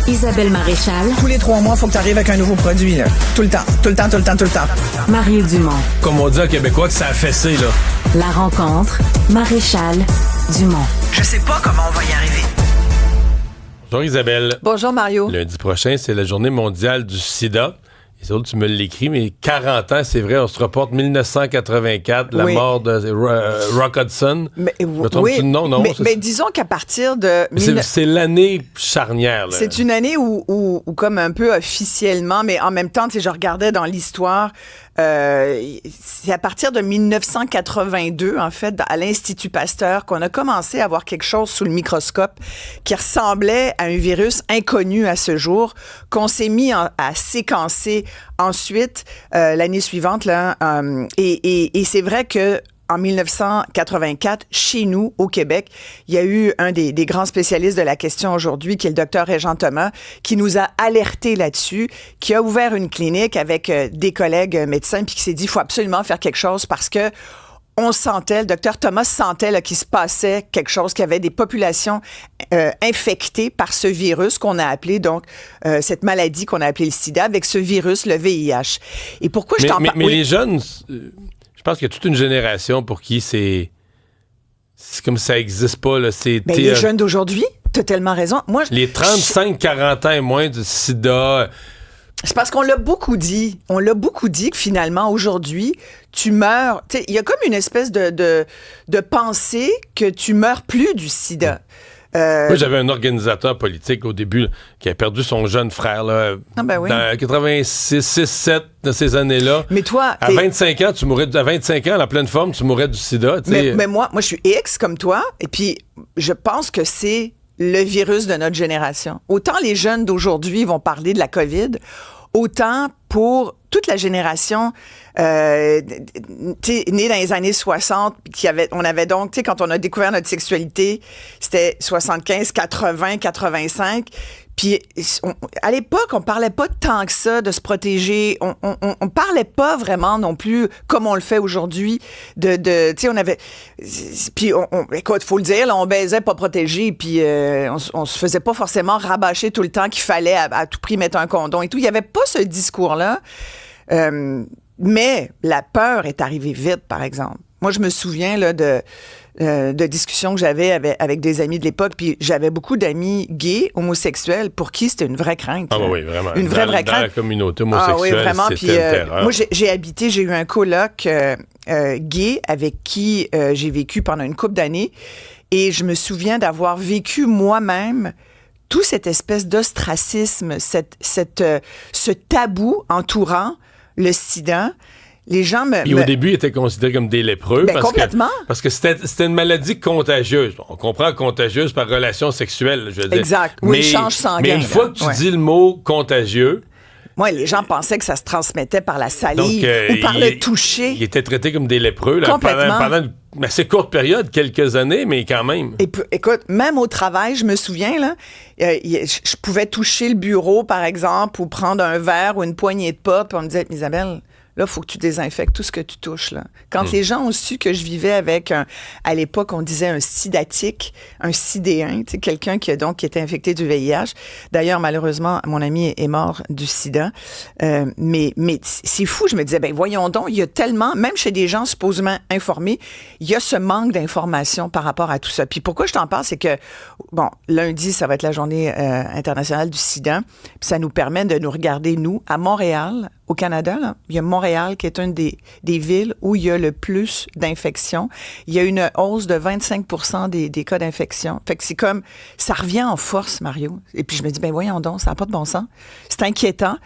Isabelle Maréchal. Tous les 3 mois, il faut que tu arrives avec un nouveau produit, là. Tout le temps. Mario Dumont. Comme on dit en québécois que ça a fessé, là. La rencontre, Maréchal Dumont. Je sais pas comment on va y arriver. Bonjour Isabelle. Bonjour Mario. Lundi prochain, c'est la journée mondiale du sida. Et ça, tu me l'écris, mais 40 ans, c'est vrai, on se reporte 1984, la mort de Rock Hudson. Me trompe-tu de nom? Non, mais disons qu'à partir de... C'est l'année charnière. Là. C'est une année où, comme un peu officiellement, mais en même temps, tu sais, je regardais dans l'histoire, c'est à partir de 1982, en fait, à l'Institut Pasteur, qu'on a commencé à voir quelque chose sous le microscope qui ressemblait à un virus inconnu à ce jour, qu'on s'est mis à séquencer ensuite l'année suivante. Là, et c'est vrai que en 1984, chez nous, au Québec, il y a eu un des grands spécialistes de la question aujourd'hui, qui est le docteur Régent Thomas, qui nous a alertés là-dessus, qui a ouvert une clinique avec des collègues médecins, puis qui s'est dit, il faut absolument faire quelque chose parce que on sentait, le docteur Thomas sentait là, qu'il se passait quelque chose, qu'il y avait des populations infectées par ce virus qu'on a appelé, donc, cette maladie qu'on a appelée le sida, avec ce virus, le VIH. Et pourquoi je t'en parle? Mais les jeunes... Je pense qu'il y a toute une génération pour qui c'est comme ça n'existe pas. Là. Les jeunes d'aujourd'hui, tu as tellement raison. Moi, les 35-40 ans et moins de sida... C'est parce qu'on l'a beaucoup dit. On l'a beaucoup dit que finalement, aujourd'hui, tu meurs... Il y a comme une espèce de pensée que tu meurs plus du sida. Moi, j'avais un organisateur politique au début là, qui a perdu son jeune frère là, dans 86, 6, 7 de ces années-là. Mais toi, à 25 ans, tu mourrais à 25 ans, en pleine forme, tu mourrais du sida. Mais moi, je suis X comme toi, et puis je pense que c'est le virus de notre génération. Autant les jeunes d'aujourd'hui vont parler de la COVID, autant pour toute la génération née dans les années 60, on avait donc, quand on a découvert notre sexualité, c'était 75, 80, 85. Puis à l'époque, on parlait pas tant que ça de se protéger. On parlait pas vraiment non plus comme on le fait aujourd'hui. Tu sais, on avait. Puis écoute, faut le dire, là, on baisait pas protégé. Puis on se faisait pas forcément rabâcher tout le temps qu'il fallait à tout prix mettre un condom et tout. Il y avait pas ce discours-là. Mais la peur est arrivée vite, par exemple. Moi, je me souviens là, de discussions que j'avais avec des amis de l'époque, puis j'avais beaucoup d'amis gays, homosexuels, pour qui c'était une vraie crainte. Ah oui, vraiment. Une vraie crainte. Dans la communauté homosexuelle, oui, vraiment. c'était une terreur. Moi, j'ai eu un coloc gay avec qui j'ai vécu pendant une couple d'années, et je me souviens d'avoir vécu moi-même tout cette espèce d'ostracisme, ce tabou entourant le sida. Les gens au début, ils étaient considérés comme des lépreux. Complètement. Parce que c'était une maladie contagieuse. On comprend contagieuse par relation sexuelle, je veux dire. Exact. Oui, échange sanguin. Mais une fois que tu dis le mot contagieux... Moi, les gens pensaient que ça se transmettait par la salive ou par le toucher. Ils étaient traités comme des lépreux là, complètement. pendant une assez courte période, quelques années, mais quand même. Et écoute, même au travail, je me souviens, là, je pouvais toucher le bureau, par exemple, ou prendre un verre ou une poignée de pot, puis on me disait, Isabelle, là, il faut que tu désinfectes tout ce que tu touches. Là. Quand les gens ont su que je vivais avec à l'époque, on disait un sidatique, un sidéen, tu sais, quelqu'un qui était infecté du VIH. D'ailleurs, malheureusement, mon ami est mort du sida. Mais c'est fou, je me disais, voyons donc, il y a tellement, même chez des gens supposément informés, il y a ce manque d'information par rapport à tout ça. Puis pourquoi je t'en parle, c'est que, lundi, ça va être la journée internationale du sida, puis ça nous permet de nous regarder, nous, à Montréal, au Canada, là, il y a Montréal qui est une des villes où il y a le plus d'infections. Il y a une hausse de 25% des cas d'infection. Fait que c'est comme, ça revient en force, Mario. Et puis je me dis, voyons donc, ça n'a pas de bon sens. C'est inquiétant.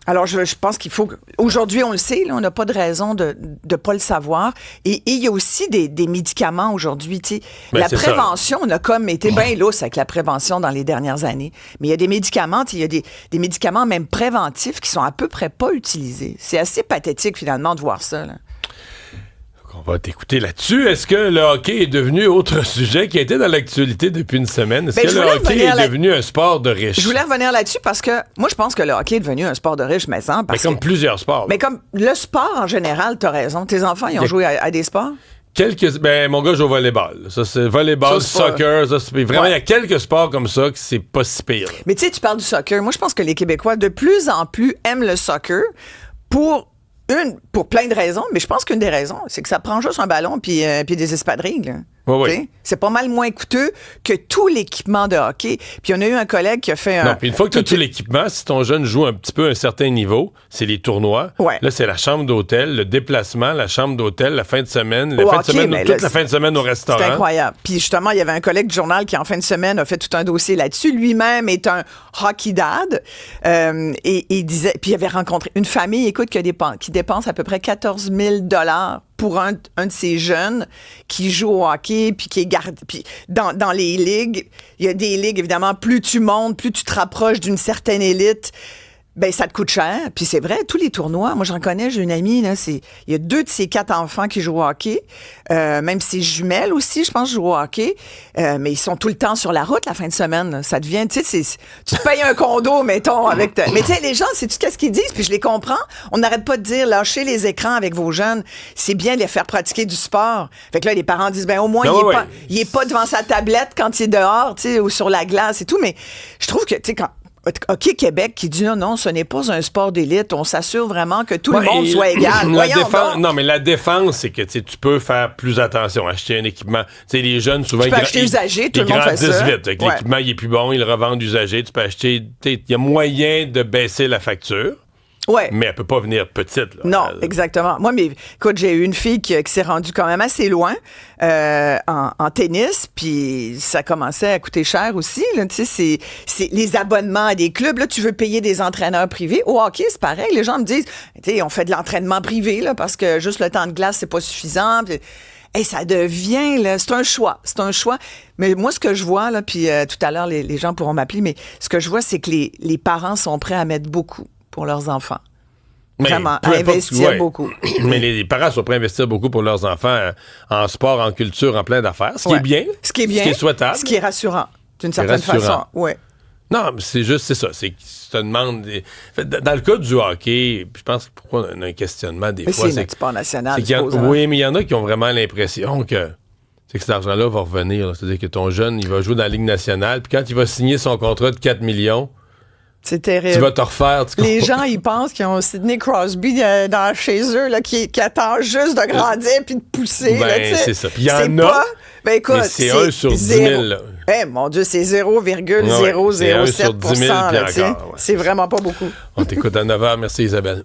Alors, je pense qu'il faut... Aujourd'hui, on le sait, là, on n'a pas de raison de ne pas le savoir. Et il y a aussi des médicaments aujourd'hui. La prévention, on a comme été bien lousse avec la prévention dans les dernières années. Mais il y a des médicaments, il y a des médicaments même préventifs qui sont à peu près pas utilisés. C'est assez pathétique, finalement, de voir ça, là. On va t'écouter là-dessus. Est-ce que le hockey est devenu autre sujet qui a été dans l'actualité depuis une semaine? Est-ce que le hockey est devenu un sport de riches? Je voulais revenir là-dessus parce que moi, je pense que le hockey est devenu un sport de riches, mais comme plusieurs sports. Mais comme le sport en général, t'as raison. Tes enfants, ils ont joué à des sports? mon gars joue au volleyball. Ça, c'est volleyball, soccer. Ça, vraiment, il y a quelques sports comme ça que c'est pas si pire. Mais tu sais, tu parles du soccer. Moi, je pense que les Québécois, de plus en plus, aiment le soccer pour plein de raisons. Mais je pense qu'une des raisons, c'est que ça prend juste un ballon puis des espadrilles. Oui. C'est pas mal moins coûteux que tout l'équipement de hockey. Puis on a eu un collègue qui a fait Non, puis une fois que tu as tout l'équipement, si ton jeune joue un petit peu à un certain niveau, c'est les tournois. Ouais. Là, c'est la chambre d'hôtel, le déplacement, la chambre d'hôtel, la fin de semaine, la fin de semaine au restaurant. C'est incroyable. Puis justement, il y avait un collègue du journal qui, en fin de semaine, a fait tout un dossier là-dessus. Lui-même est un hockey dad. Et il disait... Puis il avait rencontré une famille, écoute, qui dépense à peu près 14 000 $ pour un de ces jeunes qui joue au hockey, puis qui est gardé. Puis dans les ligues, il y a des ligues, évidemment, plus tu montes, plus tu te rapproches d'une certaine élite, ben ça te coûte cher. Puis c'est vrai, tous les tournois, moi j'en connais, j'ai une amie, là, il y a 2 de ses 4 enfants qui jouent au hockey, même ses jumelles aussi, je pense, jouent au hockey, mais ils sont tout le temps sur la route la fin de semaine. Là. Ça devient, tu sais, tu payes un condo, mettons, avec mais tu sais, les gens, sais-tu qu'est-ce qu'ils disent? Puis je les comprends. On n'arrête pas de dire, lâchez les écrans avec vos jeunes. C'est bien de les faire pratiquer du sport. Fait que là, les parents disent, ben au moins, il est pas devant sa tablette quand il est dehors, tu sais, ou sur la glace et tout. Mais je trouve que, tu sais, quand Hockey Québec qui dit non, ce n'est pas un sport d'élite. On s'assure vraiment que tout le monde soit égal. Non, mais la défense, c'est que tu peux faire plus attention, acheter un équipement. Tu sais, les jeunes, souvent, tu peux acheter usagé, tout le monde fait ça. Vite. L'équipement, il est plus bon, ils le revendent usagé. Tu peux acheter. Il y a moyen de baisser la facture. Ouais. Mais elle peut pas venir petite. Là. Non, exactement. Moi, mais écoute, j'ai eu une fille qui s'est rendue quand même assez loin en tennis, puis ça commençait à coûter cher aussi. Tu sais, c'est les abonnements à des clubs. Là, tu veux payer des entraîneurs privés. Au hockey, c'est pareil. Les gens me disent, tu sais, on fait de l'entraînement privé là, parce que juste le temps de glace, c'est pas suffisant. Puis, ça devient, là, c'est un choix. Mais moi, ce que je vois, là, puis tout à l'heure, les gens pourront m'appeler, mais ce que je vois, c'est que les parents sont prêts à mettre beaucoup pour leurs enfants. Vraiment, à investir beaucoup. Mais les parents sont prêts à investir beaucoup pour leurs enfants en sport, en culture, en plein d'affaires. Ce qui est bien. Ce qui est souhaitable. Ce qui est rassurant, d'une certaine façon. Oui. Non, mais c'est ça. C'est que tu te demandes... Dans le cas du hockey, je pense que pourquoi on a un questionnement des fois... C'est un sport national. Oui, mais il y en a qui ont vraiment l'impression que cet argent-là va revenir. Là. C'est-à-dire que ton jeune, il va jouer dans la Ligue nationale, puis quand il va signer son contrat de 4 millions... C'est terrible. Tu vas te refaire. Les gens, ils pensent qu'ils ont Sidney Crosby chez eux là, qui attend juste de grandir puis de pousser. C'est ça. Puis il y en a. Écoute, c'est 1 sur 10 000. Mon Dieu, c'est 0,007 %. C'est 1 sur 10 000 puis encore. C'est vraiment pas beaucoup. On t'écoute à 9h. Merci Isabelle.